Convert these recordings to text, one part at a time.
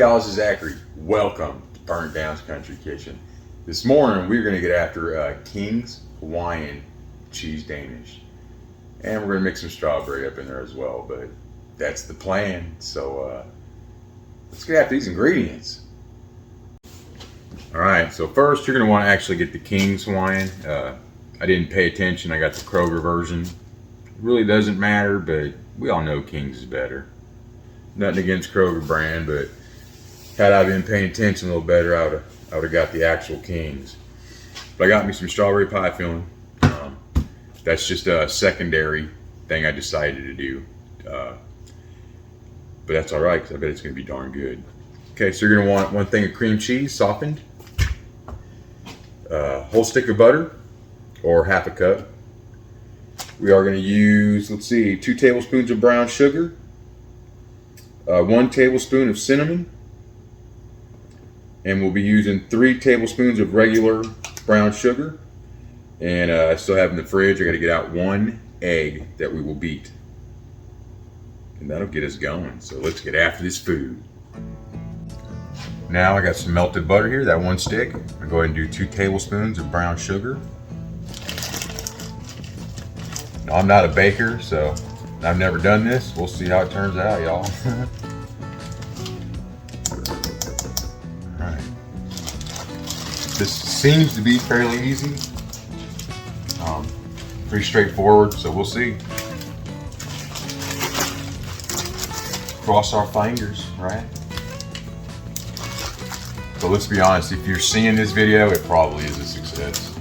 y'all, this is Zachary. Welcome to Burnt Down's Country Kitchen. This morning we're going to get after King's Hawaiian cheese Danish. And we're going to mix some strawberry up in there as well, but that's the plan. So let's get after these ingredients. Alright, so first you're going to want to actually get the King's Hawaiian. I didn't pay attention, I got the Kroger version. It really doesn't matter, but we all know King's is better. Nothing against Kroger brand, but had I been paying attention a little better, I would have got the actual King's. But I got me some strawberry pie filling. That's just a secondary thing I decided to do. But that's all right, because I bet it's going to be darn good. Okay, so you're going to want 1 thing of cream cheese, softened. Whole stick of butter, or half a cup. We are going to use, 2 tablespoons of brown sugar. 1 tablespoon of cinnamon, and we'll be using 3 tablespoons of regular brown sugar. And I still have in the fridge, I got to get out 1 egg that we will beat, and that'll get us going. So let's get after this food. Now I got some melted butter here, that 1 stick. I'll go ahead and do 2 tablespoons of brown sugar. Now, I'm not a baker, so I've never done this. We'll see how it turns out, y'all. Alright. This seems to be fairly easy. Pretty straightforward, so we'll see. Cross our fingers, right? So let's be honest, if you're seeing this video, it probably is a success.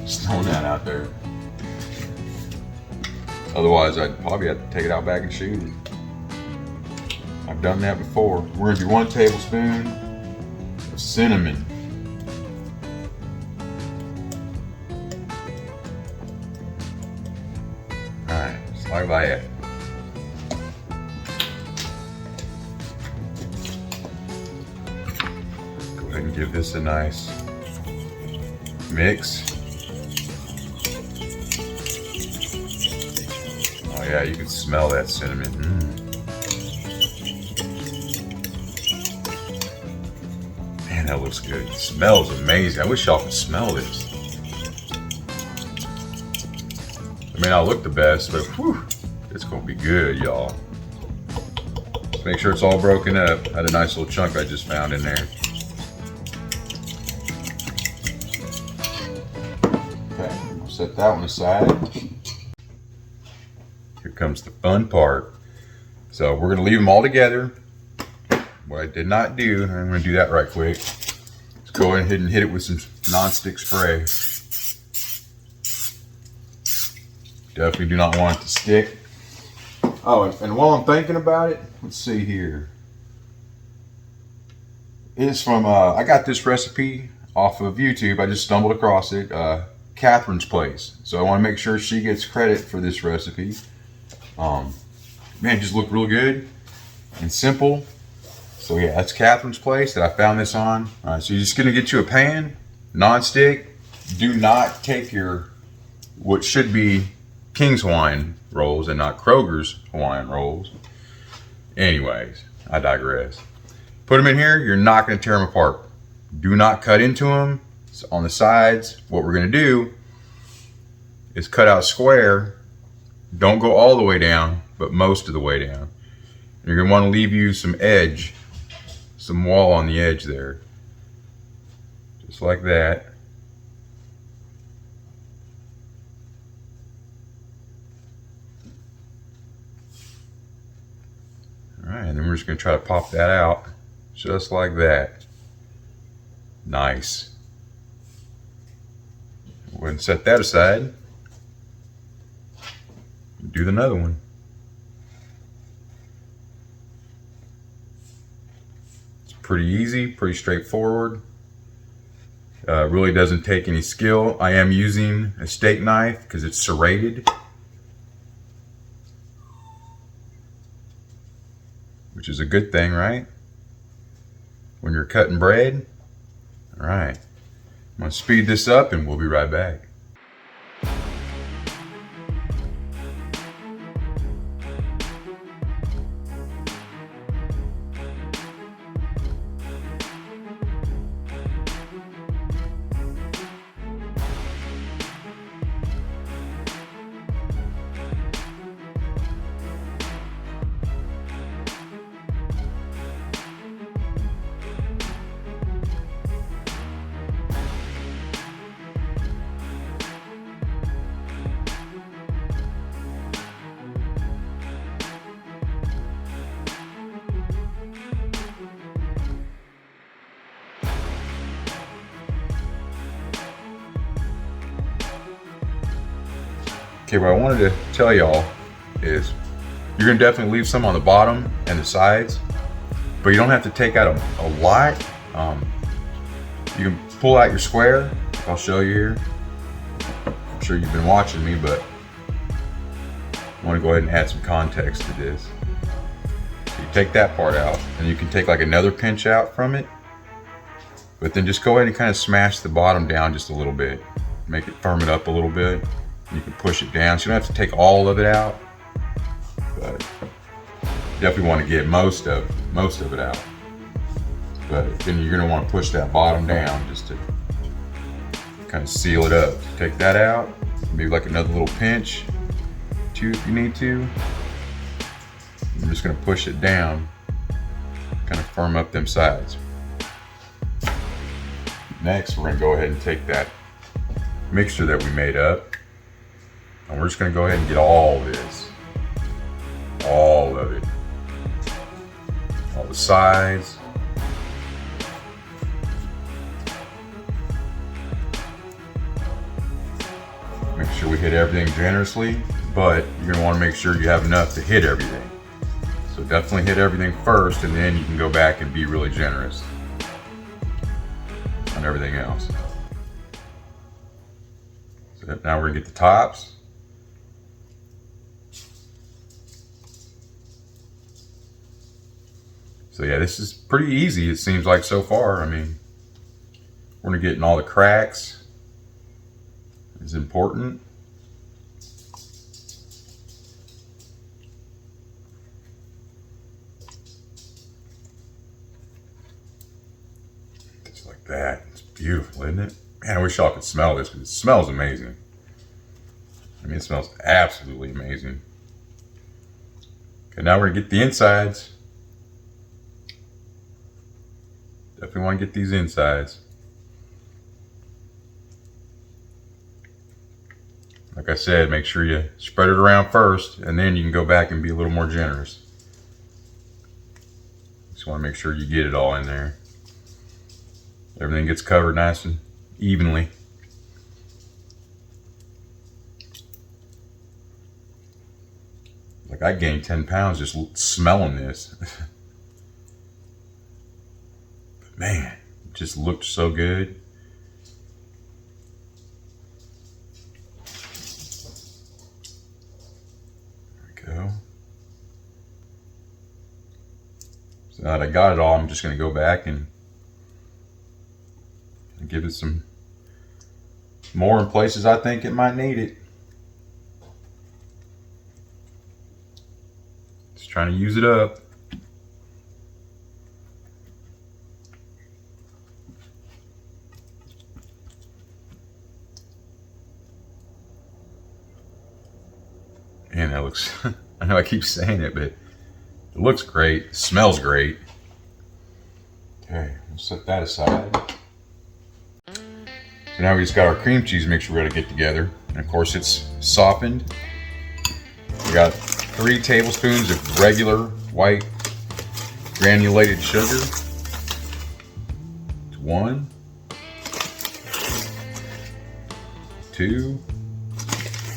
Just throwing that out there. Otherwise, I'd probably have to take it out back and shoot it. I've done that before. We're going to do 1 tablespoon of cinnamon. Alright, just like that. Go ahead and give this a nice mix. Oh yeah, you can smell that cinnamon. Man, that looks good. It smells amazing. I wish y'all could smell this. It may not look the best, but whew, it's gonna be good, y'all. Just make sure it's all broken up. I had a nice little chunk I just found in there. Okay, we'll set that one aside. Here comes the fun part. So we're gonna leave them all together. What I did not do, and I'm gonna do that right quick, is go ahead and hit it with some non-stick spray. Definitely do not want it to stick. Oh, and while I'm thinking about it, let's see here. It's from, I got this recipe off of YouTube. I just stumbled across it. Catherine's Place. So I want to make sure she gets credit for this recipe. Man, it just looked real good and simple. So yeah, that's Catherine's Place that I found this on. All right, so you're just gonna get you a pan, non-stick. Do not take your, what should be King's Hawaiian rolls and not Kroger's Hawaiian rolls. Anyways, I digress. Put them in here, you're not gonna tear them apart. Do not cut into them. So on the sides, what we're gonna do is cut out square. Don't go all the way down, but most of the way down. You're gonna wanna leave you some edge, some wall on the edge there. Just like that. All right, and then we're just gonna try to pop that out, just like that. Nice. Go ahead and set that aside. Do another one. It's pretty easy, pretty straightforward. Really doesn't take any skill. I am using a steak knife because it's serrated, which is a good thing, right? When you're cutting bread. All right, I'm gonna speed this up and we'll be right back. Okay, what I wanted to tell y'all is you're gonna definitely leave some on the bottom and the sides, but you don't have to take out a lot. You can pull out your square. I'll show you here. I'm sure you've been watching me, but I want to go ahead and add some context to this. So you take that part out, and you can take like another pinch out from it, but then just go ahead and kind of smash the bottom down just a little bit. Make it firm it up a little bit. You can push it down, so you don't have to take all of it out, but definitely want to get most of it out. But then you're going to want to push that bottom down just to kind of seal it up. Take that out, maybe like another little pinch, two if you need to. I'm just going to push it down, kind of firm up them sides. Next, we're going to go ahead and take that mixture that we made up, and we're just going to go ahead and get all this, all of it, all the sides. Make sure we hit everything generously, but you're going to want to make sure you have enough to hit everything. So definitely hit everything first, and then you can go back and be really generous on everything else. So now we're going to get the tops. So yeah, this is pretty easy, it seems like so far. I mean, we're going to get in all the cracks. It's important. Just like that. It's beautiful, isn't it? Man, I wish y'all could smell this, because it smells amazing. I mean, it smells absolutely amazing. Okay, now we're going to get the insides. Definitely want to get these insides. Like I said, make sure you spread it around first, and then you can go back and be a little more generous. Just want to make sure you get it all in there. Everything gets covered nice and evenly. Like I gained 10 pounds just smelling this. But man, it just looked so good. Go. So now that I got it all, I'm just going to go back and give it some more in places I think it might need it. Just trying to use it up. And that looks, I know I keep saying it, but it looks great. It smells great. Okay, we'll set that aside. So now we just got our cream cheese mixture ready to get together. And of course it's softened. We got 3 tablespoons of regular white granulated sugar. It's 1, 2.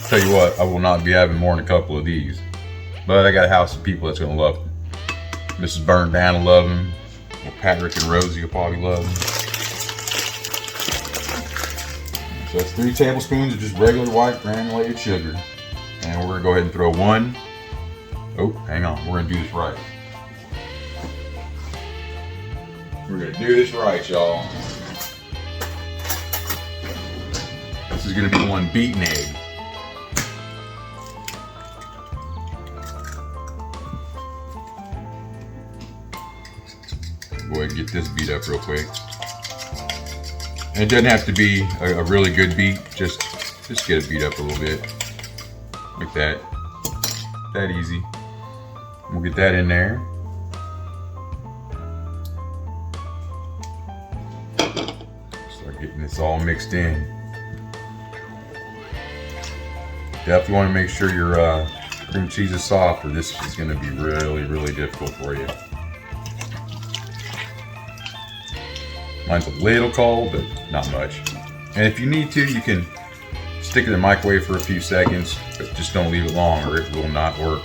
Tell you what, I will not be having more than a couple of these. But I got a house of people that's going to love them. Mrs. Burn Down will love them. Well, Patrick and Rosie will probably love them. So that's 3 tablespoons of just regular white granulated sugar. And we're going to go ahead and throw 1. Oh, hang on. We're going to do this right. We're going to do this right, y'all. This is going to be 1 beaten egg. Go ahead and get this beat up real quick. And it doesn't have to be a really good beat, just get it beat up a little bit. Like that. That easy. We'll get that in there. Start getting this all mixed in. Definitely want to make sure your cream cheese is soft, or this is going to be really, really difficult for you. Mine's a little cold, but not much. And if you need to, you can Stick it in the microwave for a few seconds, but just don't leave it long or it will not work.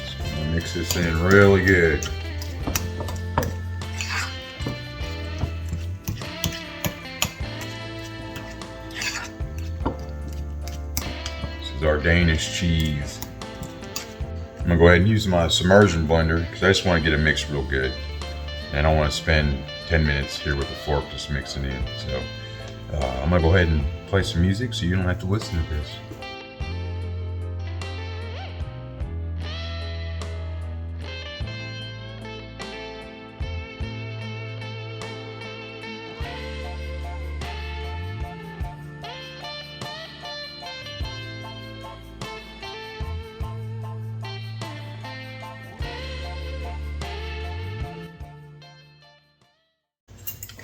So I'm gonna mix this in really good. Our Danish cheese. I'm gonna go ahead and use my submersion blender because I just want to get it mixed real good. And I don't want to spend 10 minutes here with a fork just mixing in. So I'm gonna go ahead and play some music so you don't have to listen to this.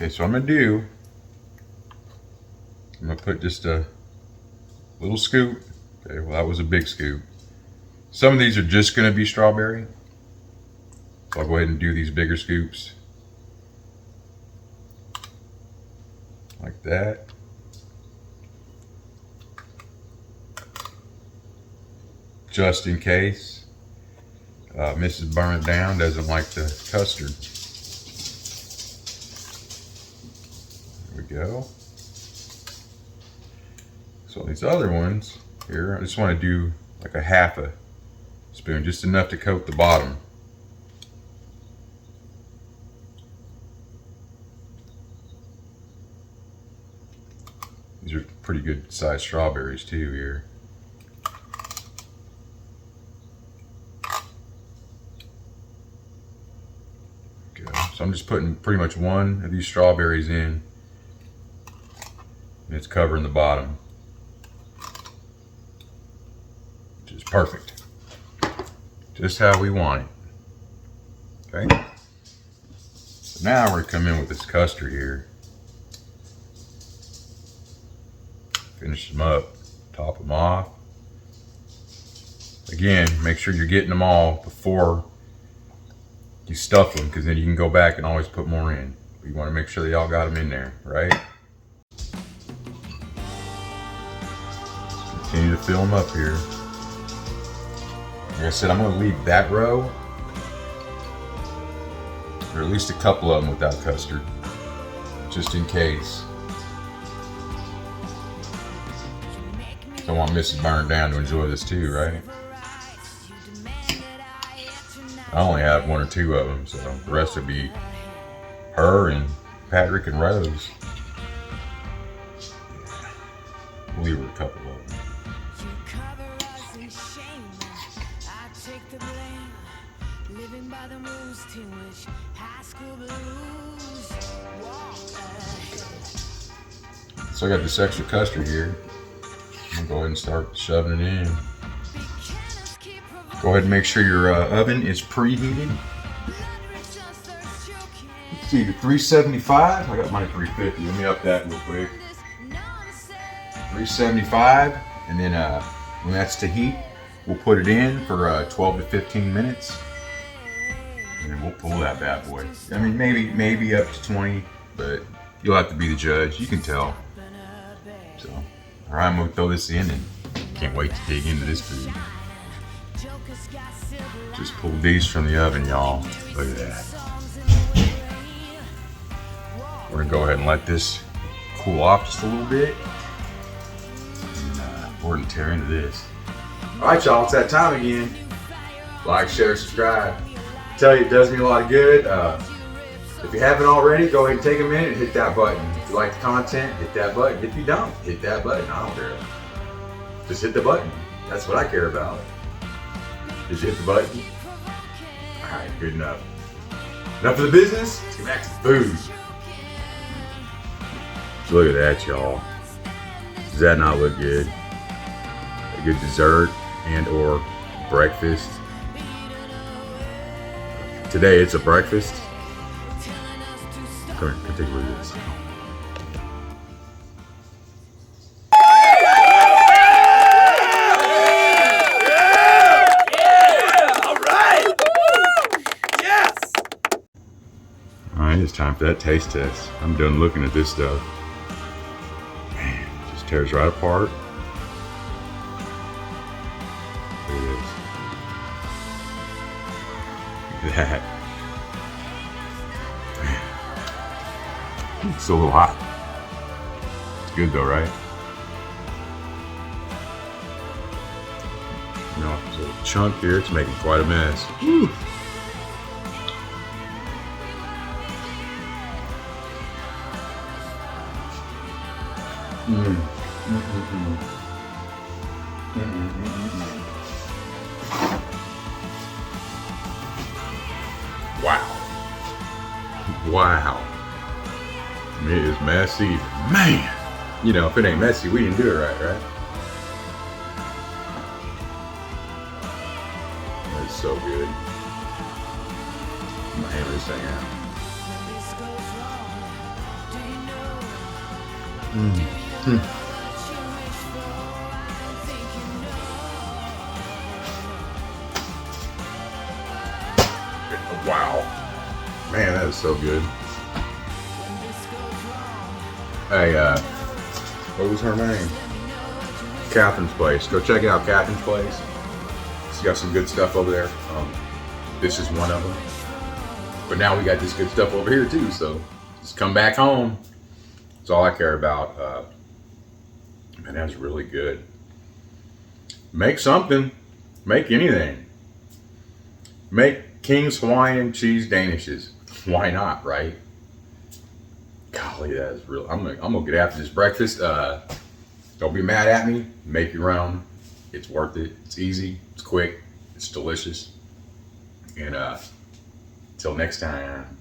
Okay, so I'm gonna put just a little scoop. Okay, well that was a big scoop. Some of these are just gonna be strawberry. So I'll go ahead and do these bigger scoops. Like that. Just in case Mrs. Burn It Down doesn't like the custard. Go. So these other ones here, I just want to do like a half a spoon, just enough to coat the bottom. These are pretty good sized strawberries too here. Go. So I'm just putting pretty much one of these strawberries in. And it's covering the bottom, which is perfect. Just how we want it. Okay. So now we're gonna come in with this custard here. Finish them up, top them off. Again, make sure you're getting them all before you stuff them, because then you can go back and always put more in. But you want to make sure they all got them in there, right? Continue to fill them up here. Like I said, I'm going to leave that row, or at least a couple of them without custard, just in case. So I want Mrs. Burn It Down to enjoy this too, right? I only have one or two of them, so the rest would be her and Patrick and Rose. We'll leave her a couple of them. So I got this extra custard here. I'm gonna go ahead and start shoving it in. Go ahead and make sure your oven is preheated. Let's see, to 375. I got mine at 350. Let me up that real quick. 375, and then when that's to heat, we'll put it in for 12 to 15 minutes, and then we'll pull that bad boy. I mean, maybe up to 20, but you'll have to be the judge. You can tell. So, all right, I'm gonna throw this in, and can't wait to dig into this food. Just pulled these from the oven, y'all. Look at that. We're gonna go ahead and let this cool off just a little bit, and we're gonna tear into this. All right, y'all, it's that time again. Like, share, subscribe. I tell you, it does me a lot of good. If you haven't already, go ahead and take a minute and hit that button. If you like the content, hit that button. If you don't, hit that button. I don't care. Just hit the button. That's what I care about. Did you hit the button? All right, good enough. Enough of the business. Let's get back to the food. So look at that, y'all. Does that not look good? A good dessert and or breakfast. Today it's a breakfast. Come here, take a look at this. It's time for that taste test. I'm done looking at this stuff. Man, it just tears right apart. Look at this. Look at that. Man. It's a little hot. It's good though, right? You know, there's a little chunk here. It's making quite a mess. Woo. Wow. Wow. It is messy. Man. You know, if it ain't messy, we didn't do it right? That's so good. I'm gonna hammer this thing out. Wow. Man, that is so good. Hey, what was her name? Catherine's Place. Go check out Catherine's Place. She's got some good stuff over there. This is one of them. But now we got this good stuff over here too, so just come back home. That's all I care about. Man, that's really good. Make something. Make anything. Make King's Hawaiian cheese Danishes. Why not, right? Golly, that is real. I'm gonna get after this breakfast. Don't be mad at me. Make your own. It's worth it. It's easy. It's quick. It's delicious. And till next time.